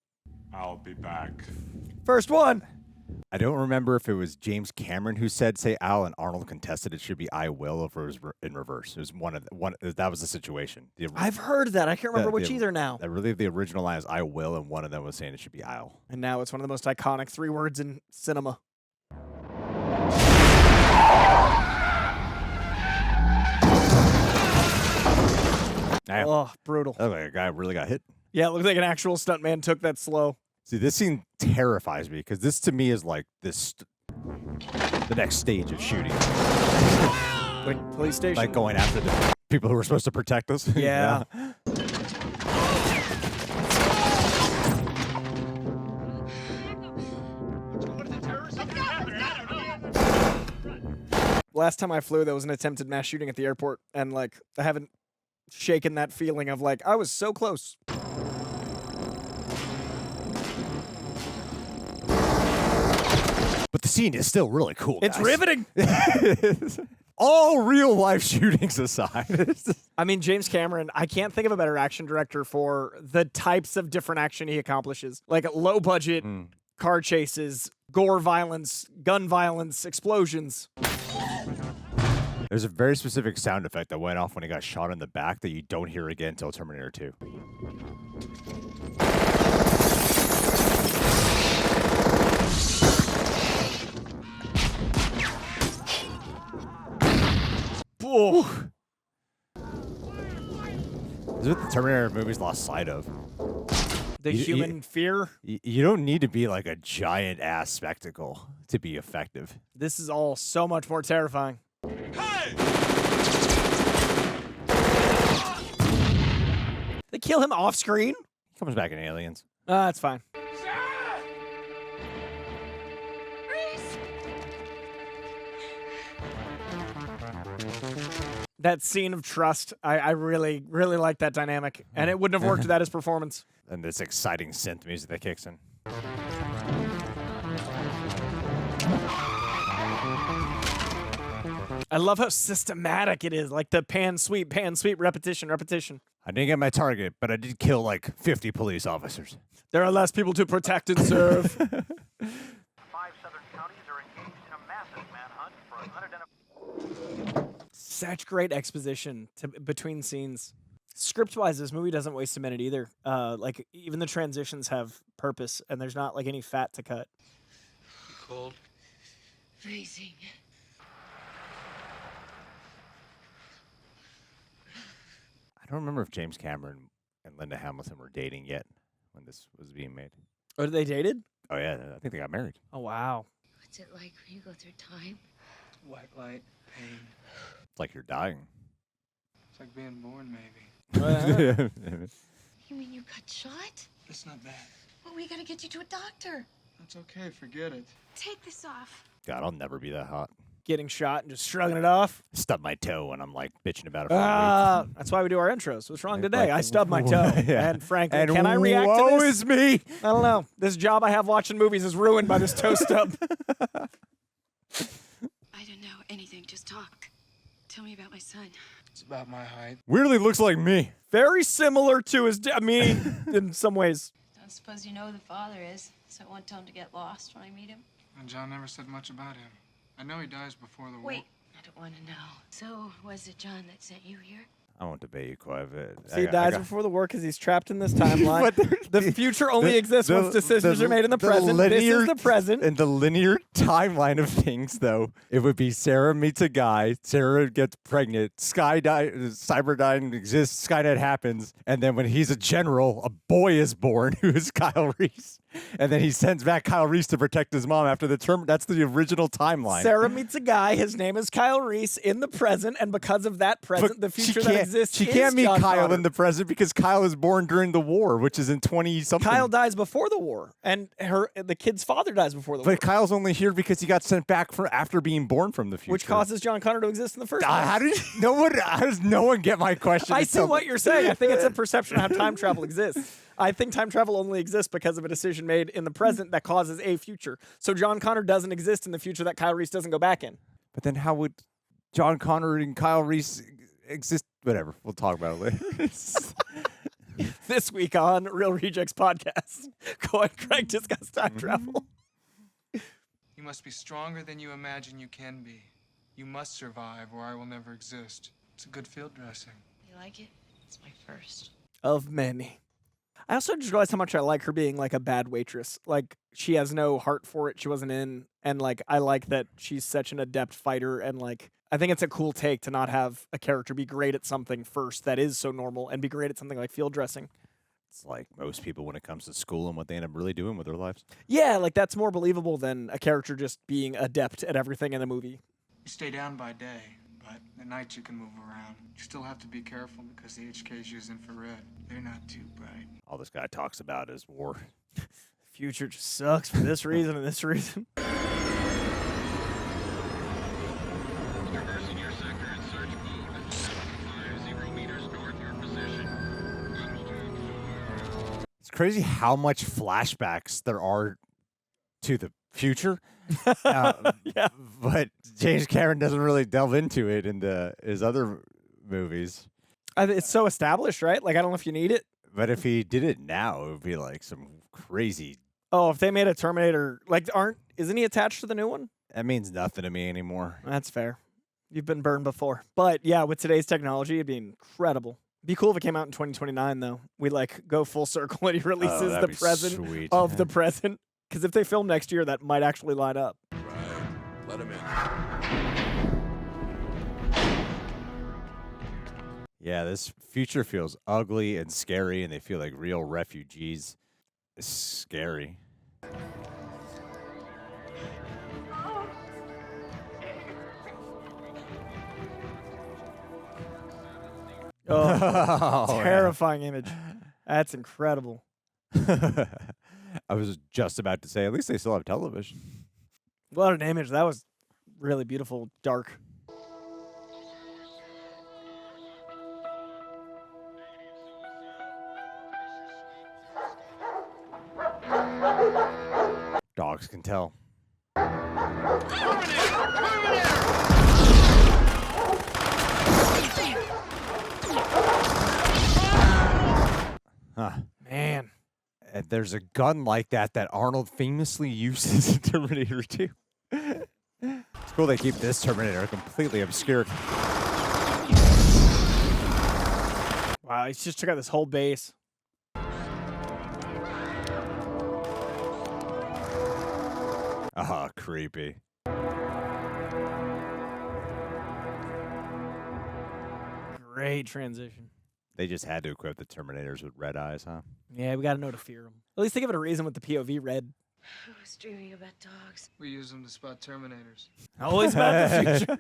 I'll be back. First one. I don't remember if it was James Cameron who said, say Al, and Arnold contested it should be I will, or if it was in reverse. It was one. That was the situation. I've heard that. I can't remember which either now. I believe the original line is I will, and one of them was saying it should be I'll. And now it's one of the most iconic 3 words in cinema. Oh, brutal. That looked like a guy really got hit. Yeah, it looked like an actual stuntman took that slow. See, this scene terrifies me because this to me is like the next stage of shooting. Like police station? Like going after the people who were supposed to protect us. Yeah. Last time I flew, there was an attempted mass shooting at the airport, and like I haven't shaken that feeling of like I was so close. But the scene is still really cool. It's guys. riveting. All real life shootings aside. I mean, James Cameron, I can't think of a better action director for the types of different action he accomplishes. Like low budget car chases, gore violence, gun violence, explosions. There's a very specific sound effect that went off when he got shot in the back that you don't hear again until Terminator 2. Ooh. This is what the Terminator movies lost sight of. The human fear? You don't need to be like a giant ass spectacle to be effective. This is all so much more terrifying. Hey! They kill him off screen? He comes back in Aliens. That's fine. That scene of trust, I really, really like that dynamic. And it wouldn't have worked without his performance. And this exciting synth music that kicks in. I love how systematic it is. Like the pan, sweep, repetition. I didn't get my target, but I did kill like 50 police officers. There are less people to protect and serve. 5 southern counties are engaged in a massive manhunt for unidentified... Such great exposition between scenes. Script-wise, this movie doesn't waste a minute either. Like even the transitions have purpose, and there's not like any fat to cut. Cold. Freezing. I don't remember if James Cameron and Linda Hamilton were dating yet when this was being made. Oh, they dated? Oh, yeah. I think they got married. Oh, wow. What's it like when you go through time? White light, pain. It's like you're dying. It's like being born, maybe. You mean you got shot? It's not bad. Well, we gotta get you to a doctor. That's okay, forget it. Take this off. God, I'll never be that hot. Getting shot and just shrugging it off. Stub my toe and I'm like bitching about it for a week. That's why we do our intros. What's wrong today? Like, I stubbed my toe. Yeah. And frankly, And can I react to woe this? is me. I don't know. This job I have watching movies is ruined by this toe stub. I don't know anything. Just talk. Tell me about my son. It's about my height. Weirdly looks like me. Very similar to his in some ways. I suppose you know who the father is, so I won't tell him to get lost when I meet him. And John never said much about him. I know he dies before the war. Wait, I don't want to know. So, was it John that sent you here? I won't debate you quite a bit. So he dies before the war because he's trapped in this timeline. The future only exists once decisions are made in the present. This is the present. In the linear timeline of things, though, it would be Sarah meets a guy, Sarah gets pregnant, Cyberdyne exists, Skynet happens, and then when he's a general, a boy is born who is Kyle Reese. And then he sends back Kyle Reese to protect his mom after the term. That's the original timeline. Sarah meets a guy. His name is Kyle Reese in the present, and because of that present, the future that exists. She can't meet Kyle in the present because Kyle is born during the war, which is in 20-something. Kyle dies before the war, and the kid's father dies before the war. But Kyle's only here because he got sent back after being born from the future, which causes John Connor to exist in the first place. How does no one get my question? I see what you're saying. I think it's a perception of how time travel exists. I think time travel only exists because of a decision made in the present that causes a future. So John Connor doesn't exist in the future that Kyle Reese doesn't go back in. But then how would John Connor and Kyle Reese exist? Whatever. We'll talk about it later. This week on Real Rejects Podcast, Coy and Craig discuss time travel. You must be stronger than you imagine you can be. You must survive, or I will never exist. It's a good field dressing. You like it? It's my first. Of many. I also just realized how much I like her being like a bad waitress. Like she has no heart for it. She wasn't in, and like I like that she's such an adept fighter. And like I think it's a cool take to not have a character be great at something first that is so normal, and be great at something like field dressing. It's like most people when it comes to school and what they end up really doing with their lives. Yeah, like that's more believable than a character just being adept at everything in a movie. You stay down by day, but at night you can move around. You still have to be careful because the HKs use infrared. They're not too bright. All this guy talks about is war. The future just sucks for this reason and this reason. Reversing your sector in search mode. 750 meters north your position. It's crazy how much flashbacks there are to the future. Yeah. But James Cameron doesn't really delve into it in his other movies. It's so established, right? Like I don't know if you need it. But if he did it now, it would be like some crazy. Oh, if they made a Terminator, like isn't he attached to the new one? That means nothing to me anymore. That's fair. You've been burned before. But yeah, with today's technology, it'd be incredible. Be cool if it came out in 2029, though. We like go full circle and he releases the present sweet. of the present. Because if they film next year, that might actually line up. Right. Let him in. Yeah, this future feels ugly and scary, and they feel like real refugees. It's scary. Oh, terrifying image. That's incredible. I was just about to say, at least they still have television. What an image. That was really beautiful, dark. Dogs can tell. Huh. Man. And there's a gun like that Arnold famously uses in Terminator 2. It's cool they keep this Terminator completely obscure. Wow, he's just took out this whole base. Ah, creepy. Great transition. They just had to equip the Terminators with red eyes, huh? Yeah, we got to know to fear them. At least think of it a reason with the POV red. I was dreaming about dogs. We use them to spot Terminators. Always about the future.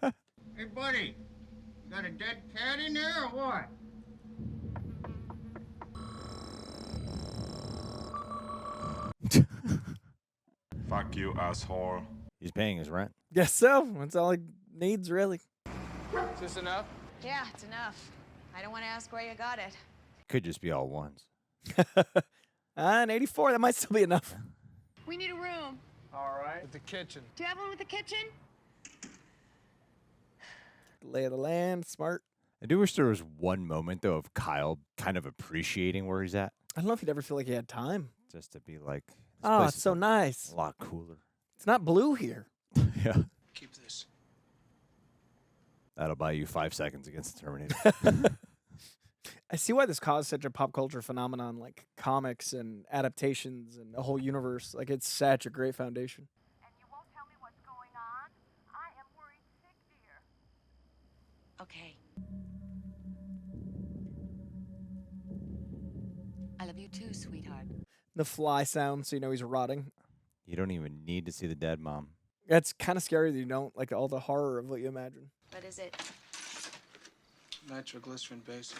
Hey, buddy, you got a dead cat in there or what? Fuck you, asshole. He's paying his rent. Guess so. That's all he needs, really. Is this enough? Yeah, it's enough. I don't want to ask where you got it. Could just be all ones. And 84, that might still be enough. We need a room. All right. With the kitchen. Do you have one with a kitchen? Lay of the land, smart. I do wish there was one moment, though, of Kyle kind of appreciating where he's at. I don't know if he'd ever feel like he had time. Just to be like, this Oh, place it's is so nice. a lot cooler. It's not blue here. Yeah. Keep this. That'll buy you 5 seconds against the Terminator. I see why this caused such a pop culture phenomenon, like comics and adaptations and a whole universe. Like, it's such a great foundation. Okay. I love you too, sweetheart. The fly sound, so you know he's rotting. You don't even need to see the dead mom. It's kind of scary that you don't, like all the horror of what you imagine. What is it? Nitroglycerin basic.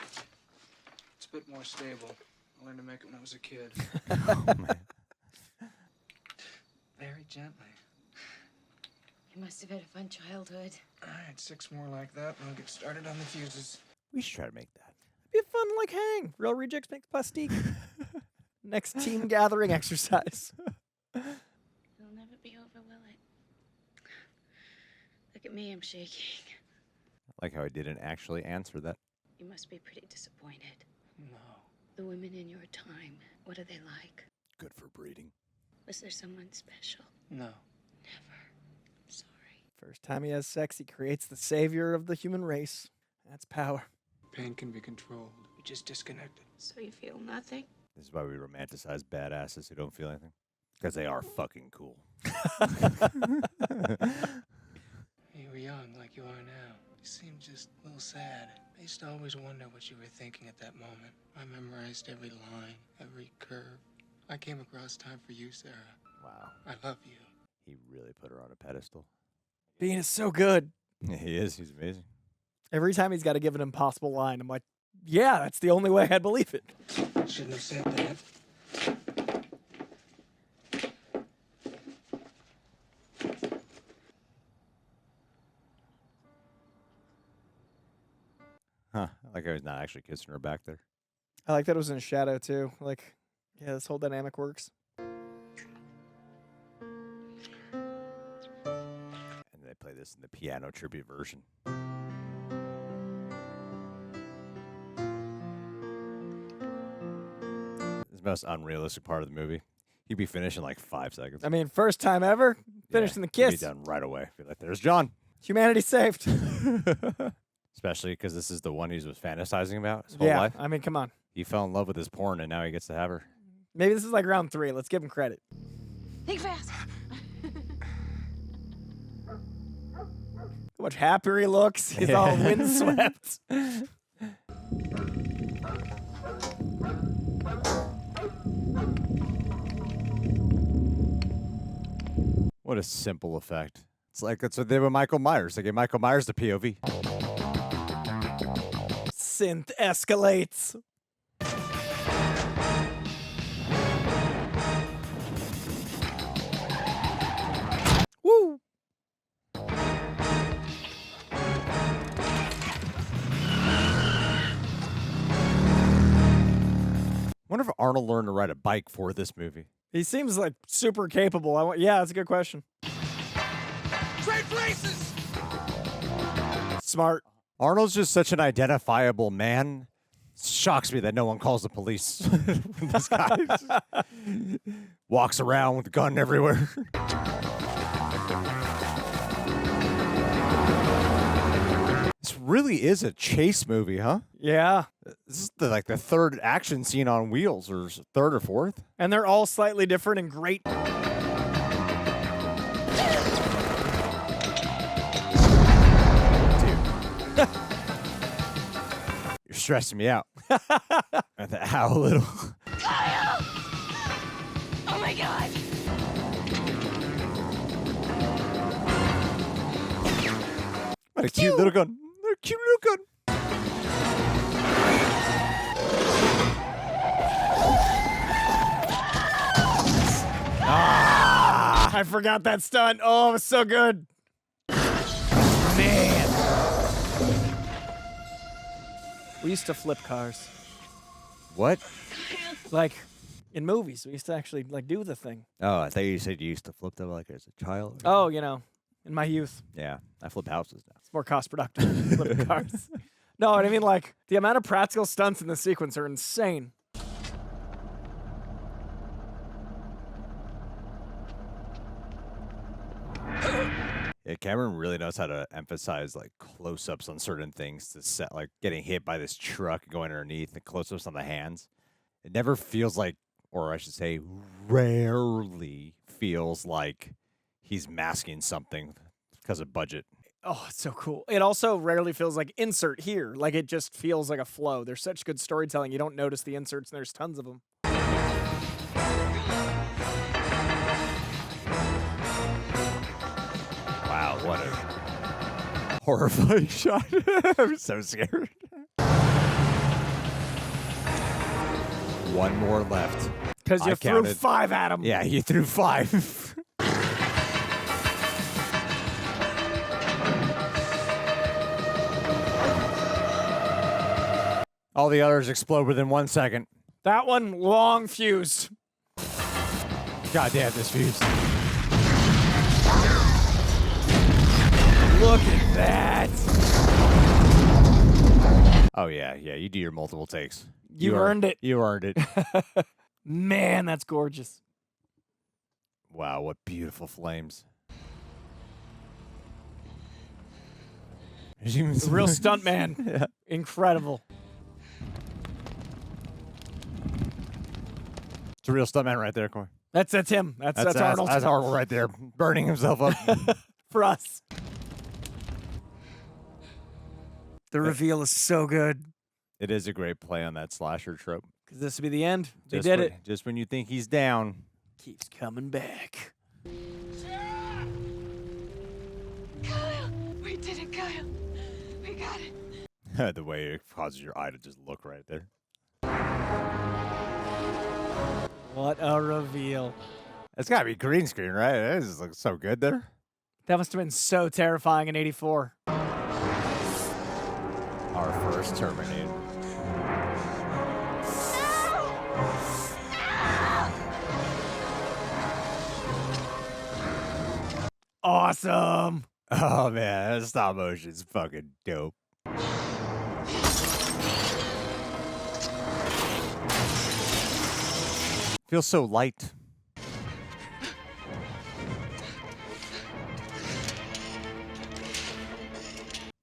It's a bit more stable. I learned to make it when I was a kid. Very gently. You must have had a fun childhood. All right, 6 more like that, and we'll get started on the fuses. We should try to make that. Be a fun, like, hang. Real rejects make plastique. Next team gathering exercise. It'll never be over, will it? Look at me, I'm shaking. I like how I didn't actually answer that. You must be pretty disappointed. No. The women in your time, what are they like? Good for breeding. Was there someone special? No. Never. First time he has sex, he creates the savior of the human race. That's power. Pain can be controlled. You just disconnect it. So you feel nothing? This is why we romanticize badasses who don't feel anything. Because they are fucking cool. You were young like you are now. You seem just a little sad. I used to always wonder what you were thinking at that moment. I memorized every line, every curve. I came across time for you, Sarah. Wow. I love you. He really put her on a pedestal. Bean is so good. He is. He's amazing. Every time he's got to give an impossible line, I'm like, yeah, that's the only way I'd believe it. Shouldn't have said that. Huh. I like how he's not actually kissing her back there. I like that it was in shadow, too. Like, yeah, this whole dynamic works. And they play this in the piano tribute version. This is the most unrealistic part of the movie. He'd be finished in like 5 seconds. I mean, first time ever, finishing the He'd kiss. be done right away. Be like, there's John. Humanity saved. Especially because this is the one he was fantasizing about his whole Yeah, life. I mean, come on. He fell in love with his porn, and now he gets to have her. Maybe this is like round 3. Let's give him credit. Think fast. How much happier he looks. He's all windswept. What a simple effect. It's like that's what they did with Michael Myers. They gave Michael Myers the POV. Synth escalates. Woo! Wonder if Arnold learned to ride a bike for this movie. He seems like super capable. Yeah, that's a good question. Trade places! Smart. Arnold's just such an identifiable man. Shocks me that no one calls the police. This guy walks around with a gun everywhere. This really is a chase movie, huh? Yeah. This is like the third action scene on wheels, or third or fourth. And they're all slightly different and great. You're stressing me out. At the how little. Oh my god! What a cute little gun. What a cute little gun. Ah! I forgot that stunt. Oh, it was so good. Man. We used to flip cars. What? Like, in movies, we used to actually, like, do the thing. Oh, I thought you said you used to flip them like as a child. Oh, you know, in my youth. Yeah, I flip houses now. It's more cost productive than flipping cars. No, I mean, like, the amount of practical stunts in this sequence are insane. Yeah, Cameron really knows how to emphasize like close-ups on certain things to set, like getting hit by this truck going underneath, and close-ups on the hands. It never feels like, or I should say, rarely feels like he's masking something because of budget. Oh, it's so cool. It also rarely feels like insert here. Like, it just feels like a flow. There's such good storytelling. You don't notice the inserts, and there's tons of them. Wow, what a horrifying shot. I'm so scared. One more left. Because you I threw counted. 5 at him. Yeah, you threw 5. All the others explode within 1 second. That one, long fuse. God damn, this fuse. Look at that. Oh, yeah, you do your multiple takes. You earned it. You earned it. Man, that's gorgeous. Wow, what beautiful flames. The real stuntman. Yeah. Incredible. It's a real stuntman right there, Corey. That's him. That's Arnold. That's Arnold right there, burning himself up. For us. The reveal is so good. It is a great play on that slasher trope. Because this will be the end. They did it. Just when you think he's down. Keeps coming back. Kyle! We did it, Kyle! We got it! The way it causes your eye to just look right there. What a reveal. It's got to be green screen, right? It just looks so good there. That must have been so terrifying in '84. Our first Terminator. Awesome. Oh, man. That stop motion's fucking dope. Feels so light.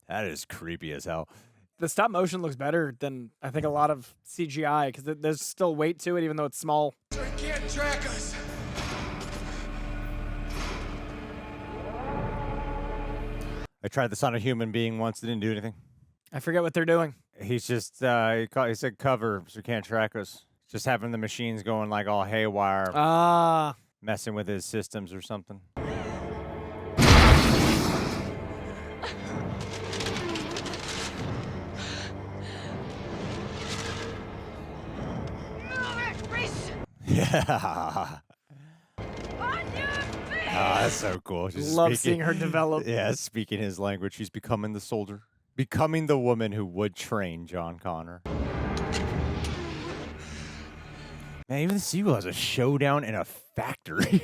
That is creepy as hell. The stop motion looks better than I think a lot of CGI because there's still weight to it, even though it's small. So he can't track us. I tried this on a human being once. It didn't do anything. I forget what they're doing. He's just, he said cover, so he can't track us. Just having the machines going like all haywire. Ah. Messing with his systems or something. Yeah. Oh, that's so cool. She's Love seeing her develop. Yeah, speaking his language. She's becoming the soldier. Becoming the woman who would train John Connor. Man, even the sequel has a showdown in a factory.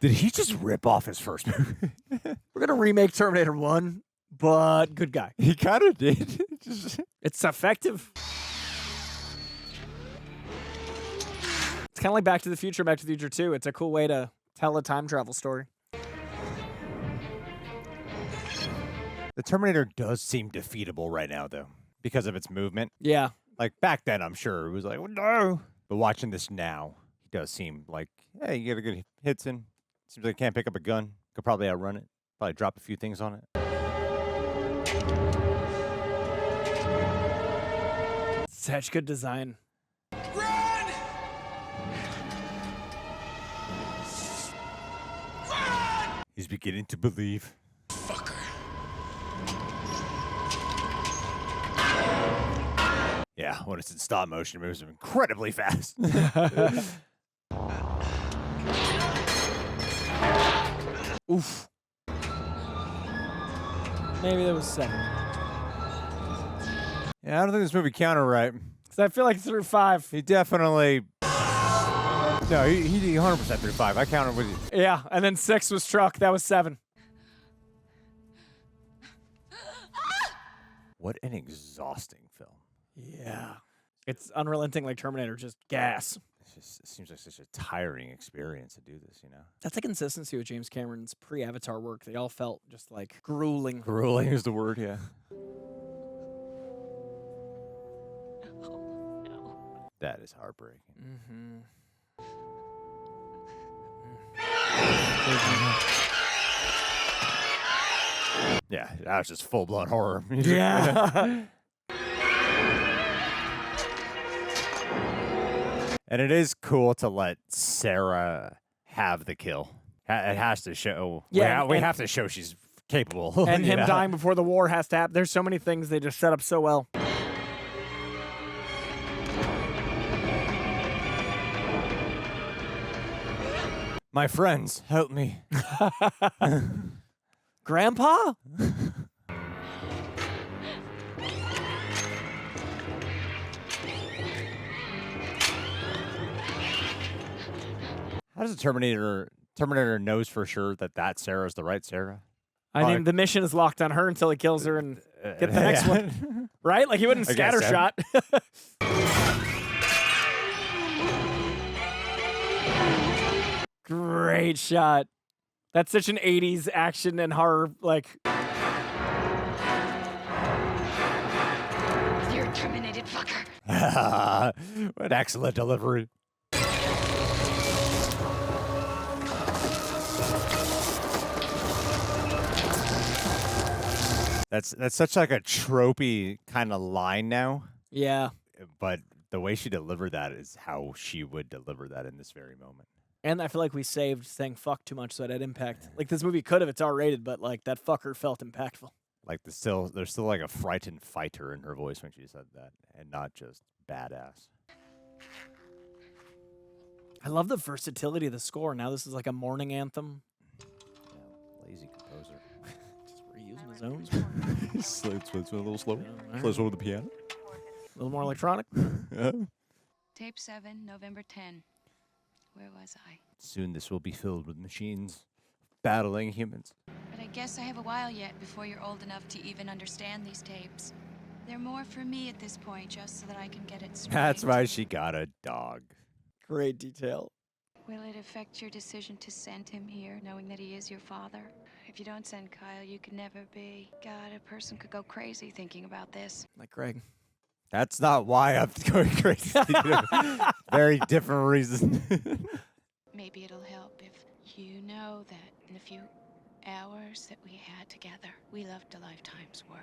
Did he just rip off his first movie? We're going to remake Terminator 1, but good guy. He kind of did. It's effective. It's kind of like Back to the Future, Back to the Future 2. It's a cool way to tell a time travel story. The Terminator does seem defeatable right now, though, because of its movement. Yeah. Like, back then, I'm sure it was like, oh, no. But watching this now, he does seem like, hey, you get a good hits in. Seems like he can't pick up a gun. Could probably outrun it. Probably drop a few things on it. Such good design. Run! He's beginning to believe. Fucker. Yeah, when it's in stop motion, it moves incredibly fast. Oof. Maybe that was 7. Yeah, I don't think this movie counted right. Because I feel like it's through 5. He definitely... No, he 100% through 5. I counted with you. Yeah, and then 6 was truck. That was 7. What an exhausting film. Yeah. It's unrelenting like Terminator, just gas. It seems like such a tiring experience to do this, you know? That's the consistency with James Cameron's pre-Avatar work. They all felt just like grueling. Grueling is the word, yeah. Oh, no. That is heartbreaking. Mm-hmm. Yeah, that was just full-blown horror. Yeah. And it is cool to let Sarah have the kill. It has to show. Yeah, we have to show she's capable. And him know? dying before the war has to happen. There's so many things they just set up so well. My friends, help me. Grandpa? How does the Terminator knows for sure that Sarah's the right Sarah? I mean, the mission is locked on her until he kills her and get the next one. Right? Like he wouldn't scattershot. Great shot. That's such an 80s action and horror, like, What excellent delivery. That's such like a tropey kind of line now. Yeah. But the way she delivered that is how she would deliver that in this very moment. And I feel like we saved saying fuck too much so it had impact. Like, this movie could have, it's R-rated, but, like, that fucker felt impactful. Like, there's still like a frightened fighter in her voice when she said that, and not just badass. I love the versatility of the score. Now this is like a morning anthem. Yeah, lazy composer. Just reusing his own. It's a little slower. Plays over the piano. A little more electronic. Tape 7, November 10. Where was I? Soon this will be filled with machines battling humans. But I guess I have a while yet before you're old enough to even understand these tapes. They're more for me at this point, just so that I can get it straight. That's why she got a dog. Great detail. Will it affect your decision to send him here, knowing that he is your father? If you don't send Kyle, you can never be. God, a person could go crazy thinking about this. Like Greg. That's not why I'm going crazy. Very different reason. Maybe it'll help if you know that in the few hours that we had together, we loved a lifetime's worth.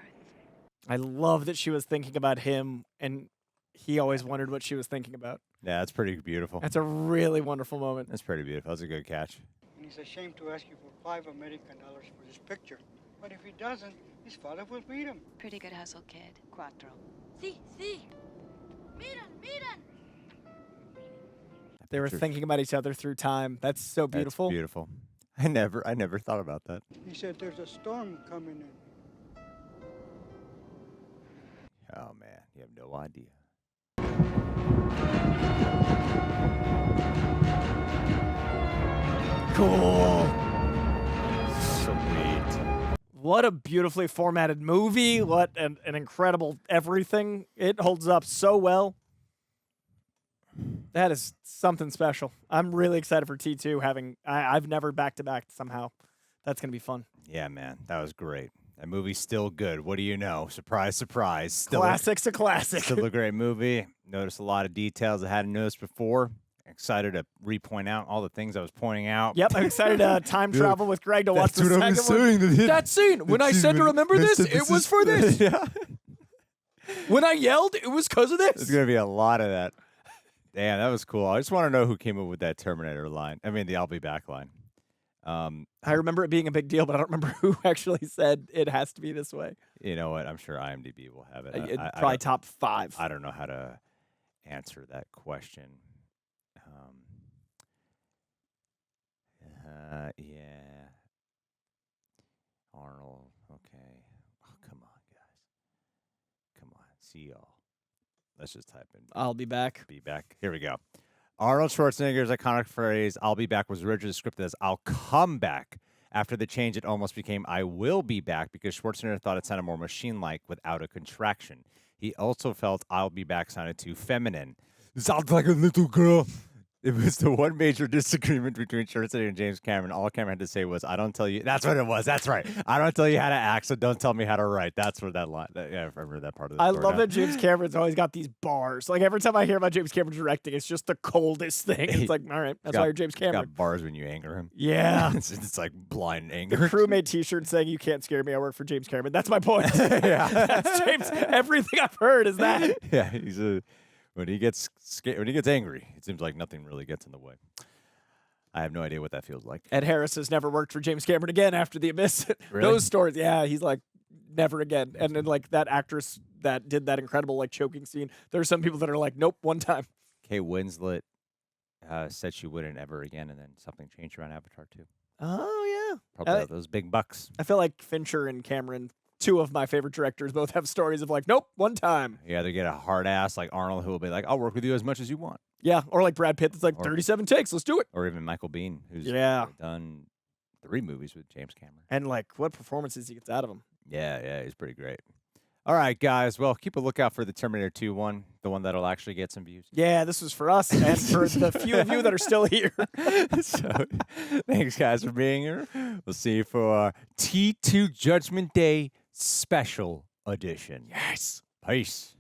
I love that she was thinking about him, and he always wondered what she was thinking about. Yeah, that's pretty beautiful. That's a really wonderful moment. That's pretty beautiful. That's a good catch. And he's ashamed to ask you for $5 American for this picture. But if he doesn't, his father will beat him. Pretty good hustle, kid. Quattro. Sí. Miran. They were thinking about each other through time. That's so beautiful. That's beautiful. I never thought about that. He said there's a storm coming in. Oh man, you have no idea. Cool. Sweet. What a beautifully formatted movie. What an incredible everything. It holds up so well. That is something special. I'm really excited for T2 I've never back-to-back somehow. That's going to be fun. Yeah, man. That was great. That movie's still good. What do you know? Surprise, surprise. Still Classic's a classic. Still a great movie. Noticed a lot of details I hadn't noticed before. Excited to re-point out all the things I was pointing out. Yep, I'm excited to time travel with Greg to watch the That's what I was saying. That scene, when I said to remember this, it was for this. Yeah. When I yelled, it was because of this. There's going to be a lot of that. Damn, that was cool. I just want to know who came up with that Terminator line. I mean, the I'll be back line. I remember it being a big deal, but I don't remember who actually said it has to be this way. You know what? I'm sure IMDb will have it. Probably top 5. I don't know how to answer that question. Yeah. Arnold. Okay. Oh, come on, guys. Come on. See y'all. Let's just type in. I'll be back. Be back. Here we go. Arnold Schwarzenegger's iconic phrase, I'll be back, was originally scripted as I'll come back. After the change, it almost became I will be back because Schwarzenegger thought it sounded more machine-like without a contraction. He also felt I'll be back sounded too feminine. Sounds like a little girl. It was the one major disagreement between Schwarzenegger and James Cameron. All Cameron had to say was, I don't tell you. That's what it was. That's right. I don't tell you how to act, so don't tell me how to write. That's where that line. Yeah, I remember that part of the story. I love that James Cameron's always got these bars. Like, every time I hear about James Cameron directing, it's just the coldest thing. It's like, all right, that's why you're James Cameron. Got bars when you anger him. Yeah. It's like blind anger. The crew made T-shirts saying, you can't scare me, I work for James Cameron. That's my point. Yeah. That's James. Everything I've heard is that. Yeah, he's a... When he gets scared, when he gets angry, it seems like nothing really gets in the way. I have no idea what that feels like. Ed Harris has never worked for James Cameron again after The Abyss. Really? Those stories, yeah, he's like, never again. And then, like, that actress that did that incredible, like, choking scene, there are some people that are like, nope, one time. Kate Winslet said she wouldn't ever again, and then something changed around Avatar 2. Oh, yeah. Probably those big bucks. I feel like Fincher and Cameron, two of my favorite directors, both have stories of like, nope, one time. You either get a hard ass like Arnold who will be like, I'll work with you as much as you want. Yeah, or like Brad Pitt that's like 37 takes, let's do it. Or even Michael Biehn, who's done 3 movies with James Cameron. And like what performances he gets out of him. Yeah, he's pretty great. All right, guys. Well, keep a lookout for the Terminator 2 one, the one that'll actually get some views. Yeah, this was for us and for the few of you that are still here. So, thanks, guys, for being here. We'll see you for our T2 Judgment Day Special Edition. Yes. Peace.